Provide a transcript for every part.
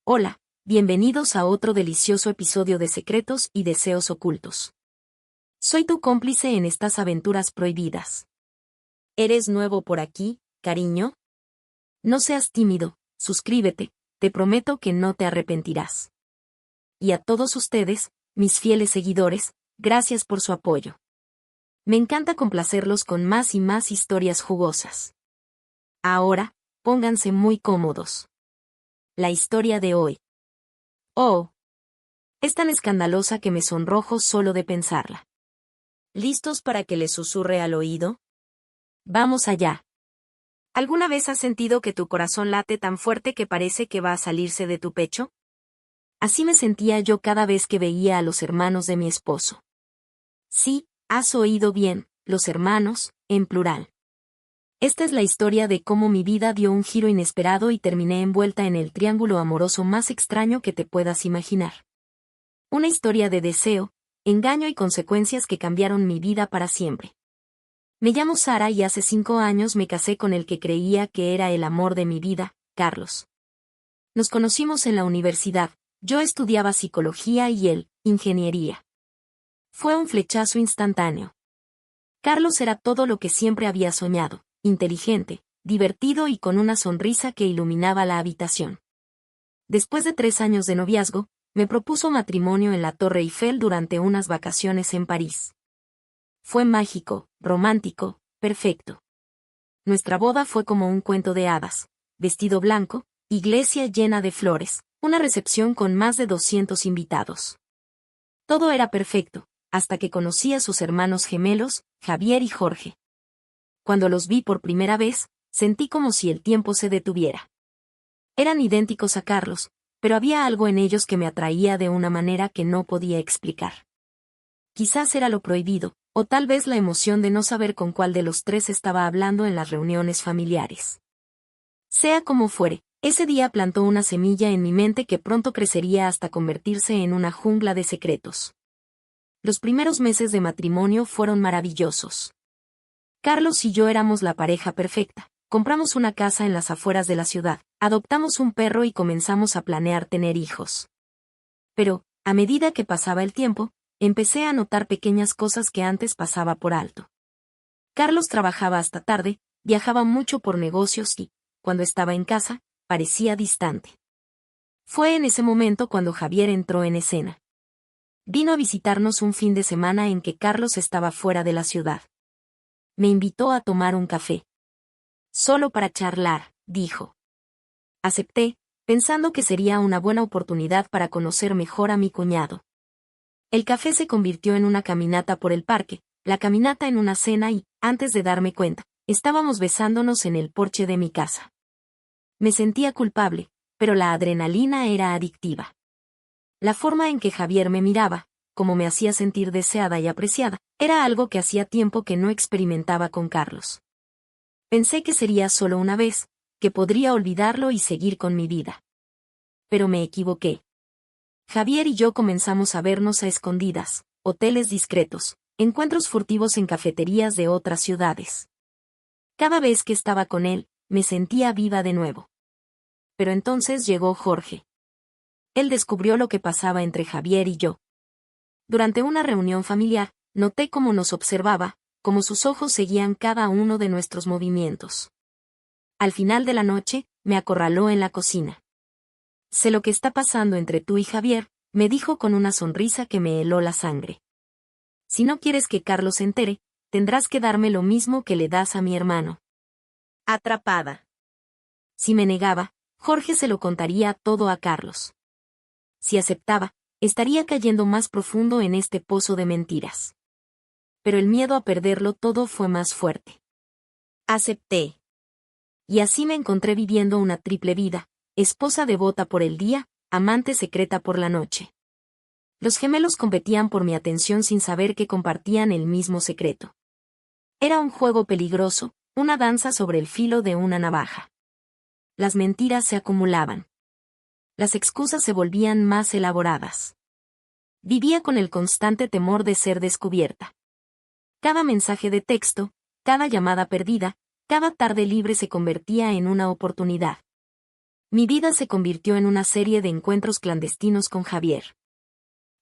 Hola, bienvenidos a otro delicioso episodio de Secretos y Deseos Ocultos. Soy tu cómplice en estas aventuras prohibidas. ¿Eres nuevo por aquí, cariño? No seas tímido, suscríbete, te prometo que no te arrepentirás. Y a todos ustedes, mis fieles seguidores, gracias por su apoyo. Me encanta complacerlos con más y más historias jugosas. Ahora, pónganse muy cómodos. La historia de hoy. Oh. Es tan escandalosa que me sonrojo solo de pensarla. ¿Listos para que les susurre al oído? Vamos allá. ¿Alguna vez has sentido que tu corazón late tan fuerte que parece que va a salirse de tu pecho? Así me sentía yo cada vez que veía a los hermanos de mi esposo. Sí, has oído bien, los hermanos, en plural. Esta es la historia de cómo mi vida dio un giro inesperado y terminé envuelta en el triángulo amoroso más extraño que te puedas imaginar. Una historia de deseo, engaño y consecuencias que cambiaron mi vida para siempre. Me llamo Sara y hace 5 años me casé con el que creía que era el amor de mi vida, Carlos. Nos conocimos en la universidad, yo estudiaba psicología y él, ingeniería. Fue un flechazo instantáneo. Carlos era todo lo que siempre había soñado, inteligente, divertido y con una sonrisa que iluminaba la habitación. Después de 3 años de noviazgo, me propuso matrimonio en la Torre Eiffel durante unas vacaciones en París. Fue mágico, romántico, perfecto. Nuestra boda fue como un cuento de hadas, vestido blanco, iglesia llena de flores, una recepción con más de 200 invitados. Todo era perfecto, hasta que conocí a sus hermanos gemelos, Javier y Jorge. Cuando los vi por primera vez, sentí como si el tiempo se detuviera. Eran idénticos a Carlos, pero había algo en ellos que me atraía de una manera que no podía explicar. Quizás era lo prohibido, o tal vez la emoción de no saber con cuál de los tres estaba hablando en las reuniones familiares. Sea como fuere, ese día plantó una semilla en mi mente que pronto crecería hasta convertirse en una jungla de secretos. Los primeros meses de matrimonio fueron maravillosos. Carlos y yo éramos la pareja perfecta. Compramos una casa en las afueras de la ciudad, adoptamos un perro y comenzamos a planear tener hijos. Pero, a medida que pasaba el tiempo, empecé a notar pequeñas cosas que antes pasaba por alto. Carlos trabajaba hasta tarde, viajaba mucho por negocios y, cuando estaba en casa, parecía distante. Fue en ese momento cuando Javier entró en escena. Vino a visitarnos un fin de semana en que Carlos estaba fuera de la ciudad. Me invitó a tomar un café. Solo para charlar, dijo. Acepté, pensando que sería una buena oportunidad para conocer mejor a mi cuñado. El café se convirtió en una caminata por el parque, la caminata en una cena y, antes de darme cuenta, estábamos besándonos en el porche de mi casa. Me sentía culpable, pero la adrenalina era adictiva. La forma en que Javier me miraba, como me hacía sentir deseada y apreciada, era algo que hacía tiempo que no experimentaba con Carlos. Pensé que sería solo una vez, que podría olvidarlo y seguir con mi vida. Pero me equivoqué. Javier y yo comenzamos a vernos a escondidas, hoteles discretos, encuentros furtivos en cafeterías de otras ciudades. Cada vez que estaba con él, me sentía viva de nuevo. Pero entonces llegó Jorge. Él descubrió lo que pasaba entre Javier y yo. Durante una reunión familiar, noté cómo nos observaba, cómo sus ojos seguían cada uno de nuestros movimientos. Al final de la noche, me acorraló en la cocina. Sé lo que está pasando entre tú y Javier, me dijo con una sonrisa que me heló la sangre. Si no quieres que Carlos se entere, tendrás que darme lo mismo que le das a mi hermano. Atrapada. Si me negaba, Jorge se lo contaría todo a Carlos. Si aceptaba, estaría cayendo más profundo en este pozo de mentiras. Pero el miedo a perderlo todo fue más fuerte. Acepté. Y así me encontré viviendo una triple vida, esposa devota por el día, amante secreta por la noche. Los gemelos competían por mi atención sin saber que compartían el mismo secreto. Era un juego peligroso, una danza sobre el filo de una navaja. Las mentiras se acumulaban. Las excusas se volvían más elaboradas. Vivía con el constante temor de ser descubierta. Cada mensaje de texto, cada llamada perdida, cada tarde libre se convertía en una oportunidad. Mi vida se convirtió en una serie de encuentros clandestinos con Javier.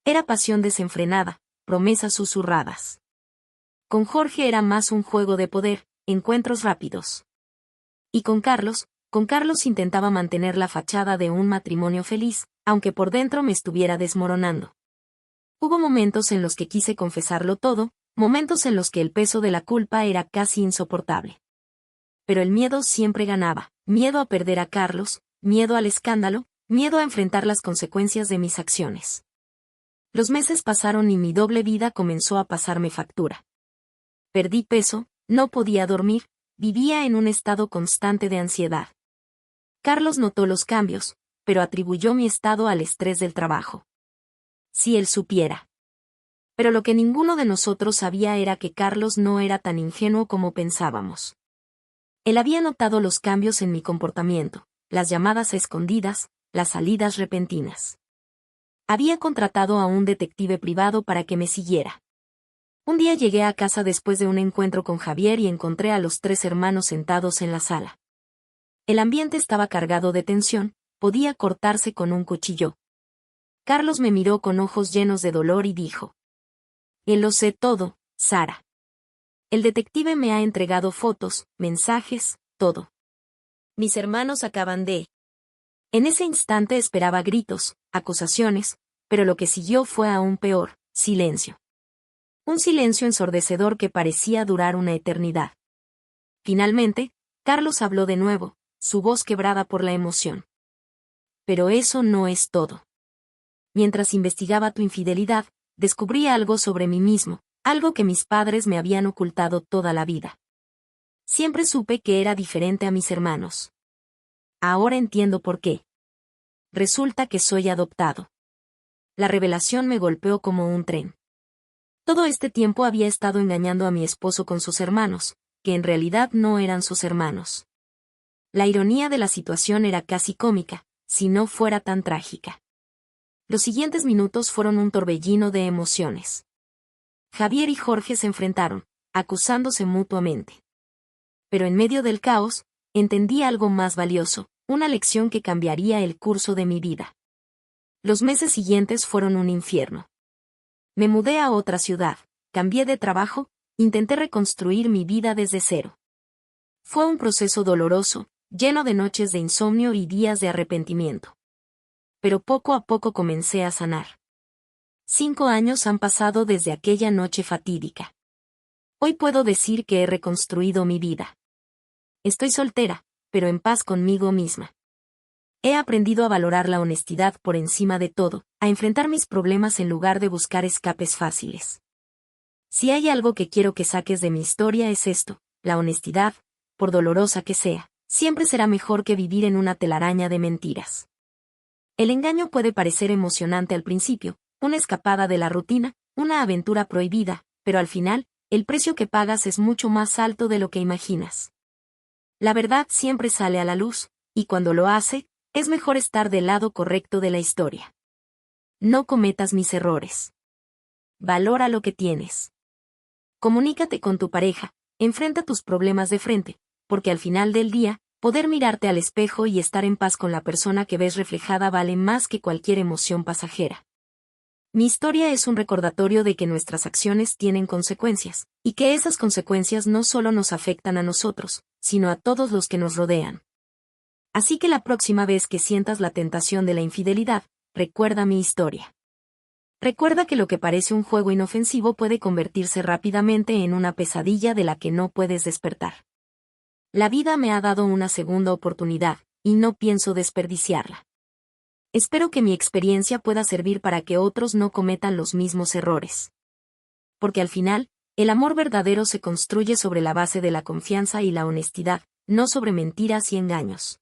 Era pasión desenfrenada, promesas susurradas. Con Jorge era más un juego de poder, encuentros rápidos. Y con Carlos intentaba mantener la fachada de un matrimonio feliz, aunque por dentro me estuviera desmoronando. Hubo momentos en los que quise confesarlo todo, momentos en los que el peso de la culpa era casi insoportable. Pero el miedo siempre ganaba, miedo a perder a Carlos, miedo al escándalo, miedo a enfrentar las consecuencias de mis acciones. Los meses pasaron y mi doble vida comenzó a pasarme factura. Perdí peso, no podía dormir, vivía en un estado constante de ansiedad. Carlos notó los cambios, pero atribuyó mi estado al estrés del trabajo. Si él supiera. Pero lo que ninguno de nosotros sabía era que Carlos no era tan ingenuo como pensábamos. Él había notado los cambios en mi comportamiento, las llamadas a escondidas, las salidas repentinas. Había contratado a un detective privado para que me siguiera. Un día llegué a casa después de un encuentro con Javier y encontré a los 3 hermanos sentados en la sala. El ambiente estaba cargado de tensión, podía cortarse con un cuchillo. Carlos me miró con ojos llenos de dolor y dijo: lo sé todo, Sara. El detective me ha entregado fotos, mensajes, todo. Mis hermanos acaban de... En ese instante esperaba gritos, acusaciones, pero lo que siguió fue aún peor, silencio. Un silencio ensordecedor que parecía durar una eternidad. Finalmente, Carlos habló de nuevo, su voz quebrada por la emoción. Pero eso no es todo. Mientras investigaba tu infidelidad, descubrí algo sobre mí mismo, algo que mis padres me habían ocultado toda la vida. Siempre supe que era diferente a mis hermanos. Ahora entiendo por qué. Resulta que soy adoptado. La revelación me golpeó como un tren. Todo este tiempo había estado engañando a mi esposo con sus hermanos, que en realidad no eran sus hermanos. La ironía de la situación era casi cómica, si no fuera tan trágica. Los siguientes minutos fueron un torbellino de emociones. Javier y Jorge se enfrentaron, acusándose mutuamente. Pero en medio del caos, entendí algo más valioso, una lección que cambiaría el curso de mi vida. Los meses siguientes fueron un infierno. Me mudé a otra ciudad, cambié de trabajo, intenté reconstruir mi vida desde cero. Fue un proceso doloroso, lleno de noches de insomnio y días de arrepentimiento. Pero poco a poco comencé a sanar. 5 años han pasado desde aquella noche fatídica. Hoy puedo decir que he reconstruido mi vida. Estoy soltera, pero en paz conmigo misma. He aprendido a valorar la honestidad por encima de todo, a enfrentar mis problemas en lugar de buscar escapes fáciles. Si hay algo que quiero que saques de mi historia es esto: la honestidad, por dolorosa que sea, siempre será mejor que vivir en una telaraña de mentiras. El engaño puede parecer emocionante al principio, una escapada de la rutina, una aventura prohibida, pero al final, el precio que pagas es mucho más alto de lo que imaginas. La verdad siempre sale a la luz, y cuando lo hace, es mejor estar del lado correcto de la historia. No cometas mis errores. Valora lo que tienes. Comunícate con tu pareja, enfrenta tus problemas de frente, porque al final del día, poder mirarte al espejo y estar en paz con la persona que ves reflejada vale más que cualquier emoción pasajera. Mi historia es un recordatorio de que nuestras acciones tienen consecuencias, y que esas consecuencias no solo nos afectan a nosotros, sino a todos los que nos rodean. Así que la próxima vez que sientas la tentación de la infidelidad, recuerda mi historia. Recuerda que lo que parece un juego inofensivo puede convertirse rápidamente en una pesadilla de la que no puedes despertar. La vida me ha dado una segunda oportunidad, y no pienso desperdiciarla. Espero que mi experiencia pueda servir para que otros no cometan los mismos errores. Porque al final, el amor verdadero se construye sobre la base de la confianza y la honestidad, no sobre mentiras y engaños.